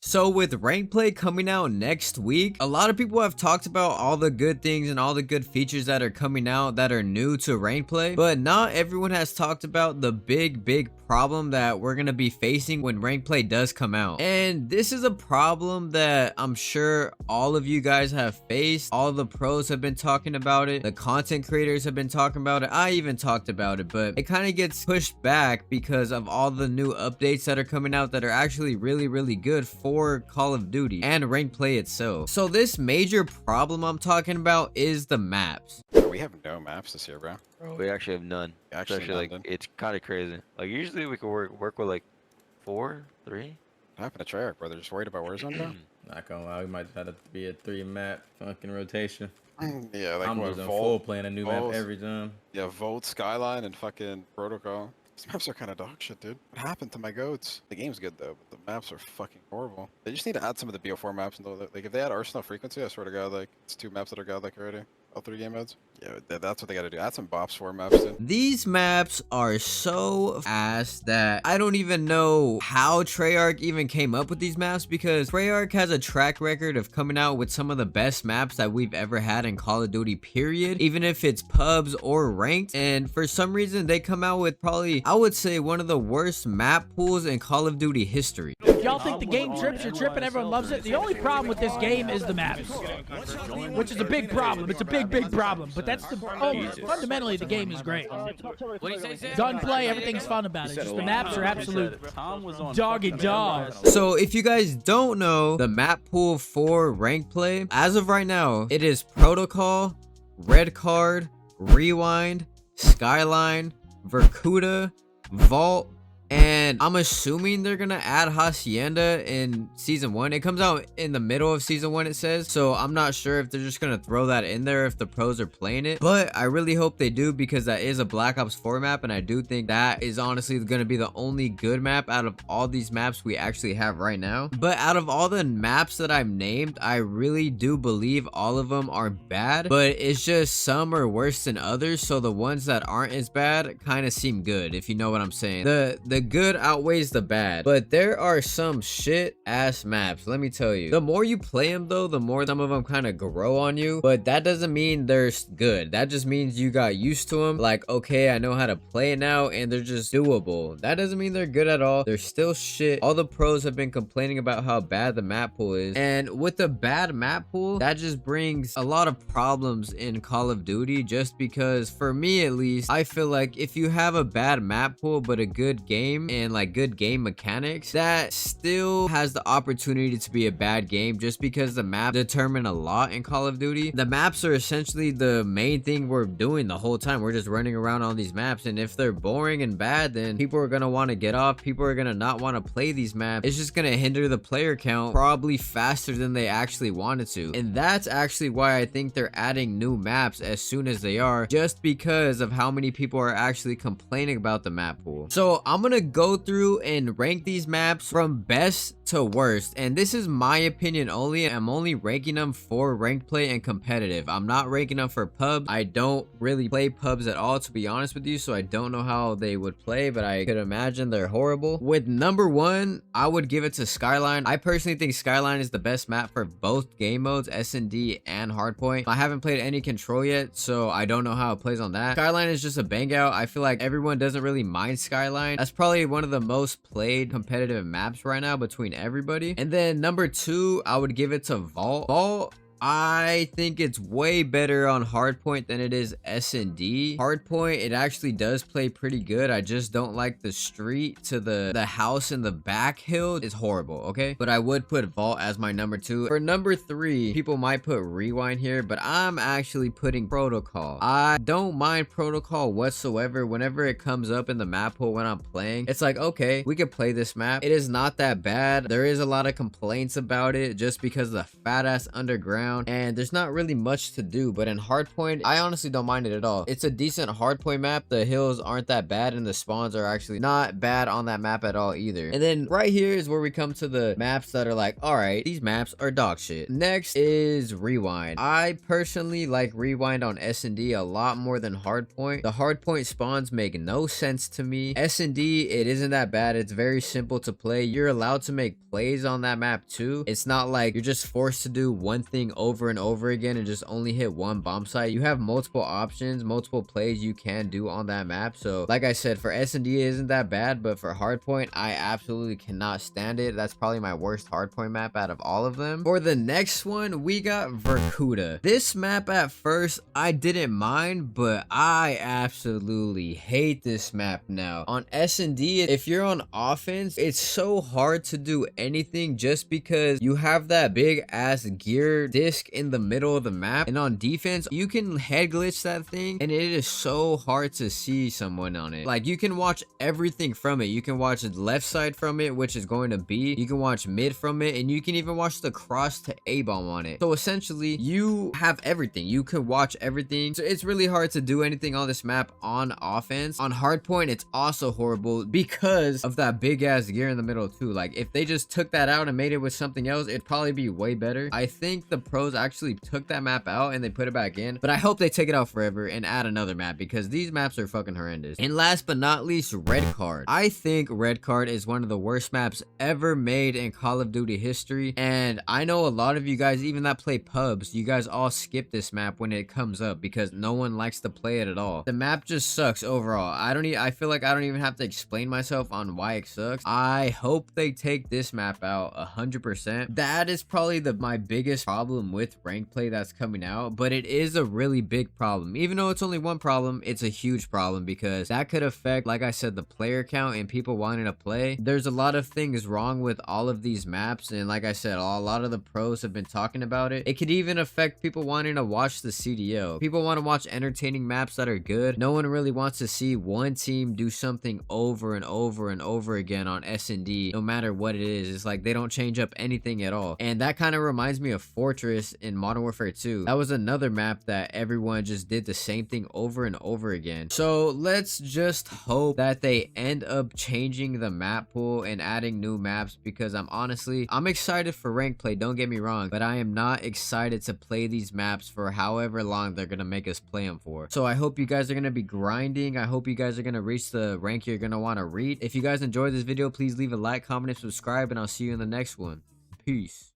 So with rank play coming out next week, a lot of people have talked about all the good things and all the good features that are coming out that are new to rank play, but not everyone has talked about the big problem that we're gonna be facing when rank play does come out. And this is a problem that I'm sure all of you guys have faced. All the pros have been talking about it, the content creators have been talking about it, I even talked about it, but it kind of gets pushed back because of all the new updates that are coming out that are actually really good for Call of Duty and rank play itself. So this major problem I'm talking about is the maps. We have no maps this year, bro. We actually have none. Actually, Especially like none. it's kind of crazy. Like usually we could work with like 4, 3. What happened to Treyarch, bro? They're just worried about Warzone, bro? Not gonna lie, we might have to be a 3-map fucking rotation. Yeah, like I'm what, losing Volt? full playing a new Volt? map every time. Yeah, Volt, Skyline, and fucking Protocol. These maps are kind of dog shit, dude. What happened to my goats? The game's good, though, but the maps are fucking horrible. They just need to add some of the BO4 maps. Like, if they add Arsenal Frequency, I swear to God, like, it's 2 maps that are godlike already. All 3 game modes. Yeah, that's what they gotta do. Add some Bops 4 maps, dude. These maps are so ass that I don't even know how Treyarch even came up with these maps, because Treyarch has a track record of coming out with some of the best maps that we've ever had in Call of Duty, period, even if it's pubs or ranked. And for some reason they come out with probably, I would say, one of the worst map pools in Call of Duty history. If y'all think the game trips, you're tripping, everyone loves it. The only problem with this game is the maps, which is a big problem. It's a big problem, but that's the fundamentally the game is great. Gunplay, everything's fun about it. Just the maps are absolute doggy dog. So if you guys don't know the map pool for rank play, as of right now, it is Protocol, Red Card, Rewind, Skyline, Vercuda, Vault, and I'm assuming they're gonna add Hacienda in season 1. It comes out in the middle of season 1, it says, so I'm not sure if they're just gonna throw that in there if the pros are playing it, but I really hope they do, because that is a Black Ops 4 map, and I do think that is honestly gonna be the only good map out of all these maps we actually have right now. But out of all the maps that I've named, I really do believe all of them are bad, but it's just some are worse than others, so the ones that aren't as bad kind of seem good, if you know what I'm saying. The good outweighs the bad, but there are some shit ass maps, let me tell you. The more you play them though, the more some of them kind of grow on you, but that doesn't mean they're good. That just means you got used to them, like, okay, I know how to play it now, and they're just doable. That doesn't mean they're good at all. They're still shit. All the pros have been complaining about how bad the map pool is, and with the bad map pool, that just brings a lot of problems in Call of Duty, just because for me at least, I feel like if you have a bad map pool but a good game and like good game mechanics, that still has the opportunity to be a bad game, just because the map determine a lot in Call of Duty. The maps are essentially the main thing we're doing the whole time. We're just running around on these maps, and if they're boring and bad, then people are gonna want to get off. People are gonna not want to play these maps. It's just gonna hinder the player count probably faster than they actually wanted to, and that's actually why I think they're adding new maps as soon as they are, just because of how many people are actually complaining about the map pool. So I'm gonna go through and rank these maps from best to worst, and this is my opinion only. I'm only ranking them for ranked play and competitive. I'm not ranking them for pubs. I don't really play pubs at all, to be honest with you, so I don't know how they would play, but I could imagine they're horrible. With number 1, I would give it to Skyline. I personally think Skyline is the best map for both game modes, S&D and Hardpoint. I haven't played any Control yet, so I don't know how it plays on that. Skyline is just a bang out. I feel like everyone doesn't really mind Skyline. That's probably one of the most played competitive maps right now between everybody. And then number 2, I would give it to Vault. Vault, I think it's way better on Hardpoint than it is S&D. Hardpoint, it actually does play pretty good. I just don't like the street to the house in the back hill. It's horrible, okay? But I would put Vault as my number 2. For number 3, people might put Rewind here, but I'm actually putting Protocol. I don't mind Protocol whatsoever. Whenever it comes up in the map pool when I'm playing, it's like, okay, we could play this map. It is not that bad. There is a lot of complaints about it just because of the fat ass underground around, and there's not really much to do. But in Hardpoint, I honestly don't mind it at all. It's a decent Hardpoint map. The hills aren't that bad, and the spawns are actually not bad on that map at all either. And then right here is where we come to the maps that are like, all right, these maps are dog shit. Next is Rewind. I personally like Rewind on S&D a lot more than Hardpoint. The Hardpoint spawns make no sense to me. S&D, it isn't that bad. It's very simple to play. You're allowed to make plays on that map too. It's not like you're just forced to do one thing over and over again and just only hit one bomb site. You have multiple options, multiple plays you can do on that map. So like I said, for S&D, it isn't that bad, but for Hardpoint, I absolutely cannot stand it. That's probably my worst Hardpoint map out of all of them. For the next one, we got Vorkuta. This map at first I didn't mind, but I absolutely hate this map now. On S&D, if you're on offense, it's so hard to do anything just because you have that big ass gear disc in the middle of the map. And on defense, you can head glitch that thing and it is so hard to see someone on it. Like, you can watch everything from it. You can watch the left side from it, which is going to B. You can watch mid from it, and you can even watch the cross to A-bomb on it. So essentially, you have everything. You can watch everything. So it's really hard to do anything on this map on offense. On Hardpoint, it's also horrible because of that big ass gear in the middle too. Like, if they just took that out and made it with something else, it'd probably be way better. I think the pros actually took that map out and they put it back in, but I hope they take it out forever and add another map because these maps are fucking horrendous. And last but not least, Red Card. I think Red Card is one of the worst maps ever made in Call of Duty history, and I know a lot of you guys, even that play pubs, you guys all skip this map when it comes up because no one likes to play it at all. The map just sucks overall. I feel like I don't even have to explain myself on why it sucks. I hope they take this map out 100%. That is probably my biggest problem with rank play that's coming out, but it is a really big problem. Even though it's only one problem, it's a huge problem because that could affect, like I said, the player count and people wanting to play. There's a lot of things wrong with all of these maps, and like I said, a lot of the pros have been talking about it. It could even affect people wanting to watch the CDO. People want to watch entertaining maps that are good. No one really wants to see one team do something over and over and over again on S&D, no matter what it is. It's like they don't change up anything at all. And that kind of reminds me of Fortress in Modern Warfare 2. That was another map that everyone just did the same thing over and over again. So let's just hope that they end up changing the map pool and adding new maps, because I'm excited for rank play, don't get me wrong, but I am not excited to play these maps for however long they're gonna make us play them for. So I hope you guys are gonna be grinding. I hope you guys are gonna reach the rank you're gonna want to reach. If you guys enjoyed this video, please leave a like, comment, and subscribe, and I'll see you in the next one. Peace.